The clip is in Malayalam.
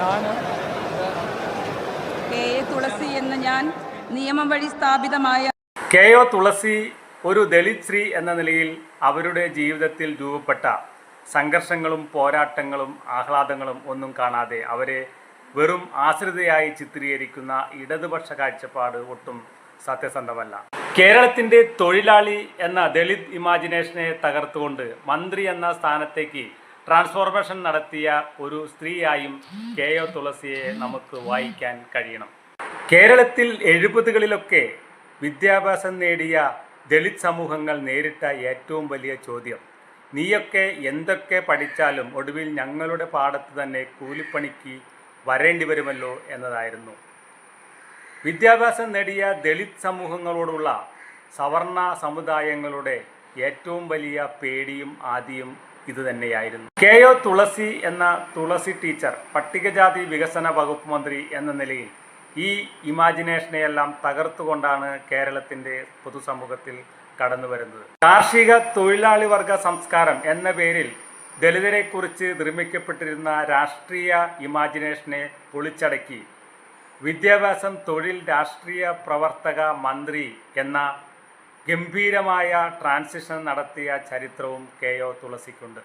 ഞാൻ കെ എ തുളസി എന്ന ഞാൻ നിയമം വഴി സ്ഥാപിതമായ കെ ഒ തുളസി ഒരു ദളിത് സ്ത്രീ എന്ന നിലയിൽ അവരുടെ ജീവിതത്തിൽ രൂപപ്പെട്ട സംഘർഷങ്ങളും പോരാട്ടങ്ങളും ആഹ്ലാദങ്ങളും ഒന്നും കാണാതെ അവരെ വെറും ആശ്രിതയായി ചിത്രീകരിക്കുന്ന ഇടതുപക്ഷ കാഴ്ചപ്പാട് ഒട്ടും സത്യസന്ധമല്ല. കേരളത്തിൻ്റെ തൊഴിലാളി എന്ന ദളിത് ഇമാജിനേഷനെ തകർത്തുകൊണ്ട് മന്ത്രി എന്ന സ്ഥാനത്തേക്ക് ട്രാൻസ്ഫോർമേഷൻ നടത്തിയ ഒരു സ്ത്രീയായും കെ ഒ തുളസിയെ നമുക്ക് വായിക്കാൻ കഴിയണം. കേരളത്തിൽ 70കളിലൊക്കെ വിദ്യാഭ്യാസം നേടിയ ദളിത് സമൂഹങ്ങൾ നേരിട്ട ഏറ്റവും വലിയ ചോദ്യം, നീയൊക്കെ എന്തൊക്കെ പഠിച്ചാലും ഒടുവിൽ ഞങ്ങളുടെ പാടത്ത് തന്നെ കൂലിപ്പണിക്ക് വരേണ്ടി വരുമല്ലോ എന്നതായിരുന്നു. വിദ്യാഭ്യാസം നേടിയ ദളിത് സമൂഹങ്ങളോടുള്ള സവർണ സമുദായങ്ങളുടെ ഏറ്റവും വലിയ പേടിയും ആദിയും ഇതുതന്നെയായിരുന്നു. കെ ഒ തുളസി എന്ന തുളസി ടീച്ചർ പട്ടികജാതി വികസന വകുപ്പ് മന്ത്രി എന്ന നിലയിൽ ഈ ഇമാജിനേഷനെയെല്ലാം തകർത്തുകൊണ്ടാണ് കേരളത്തിൻ്റെ പൊതുസമൂഹത്തിൽ കടന്നു വരുന്നത്. കാർഷിക തൊഴിലാളി വർഗ സംസ്കാരം എന്ന പേരിൽ ദളിതരെക്കുറിച്ച് നിർമ്മിക്കപ്പെട്ടിരുന്ന രാഷ്ട്രീയ ഇമാജിനേഷനെ പൊളിച്ചടക്കി വിദ്യാഭ്യാസം, തൊഴിൽ, രാഷ്ട്രീയ പ്രവർത്തക, മന്ത്രി എന്ന ഗംഭീരമായ ട്രാൻസിഷൻ നടത്തിയ ചരിത്രവും കെ ഒ തുളസിക്കുണ്ട്.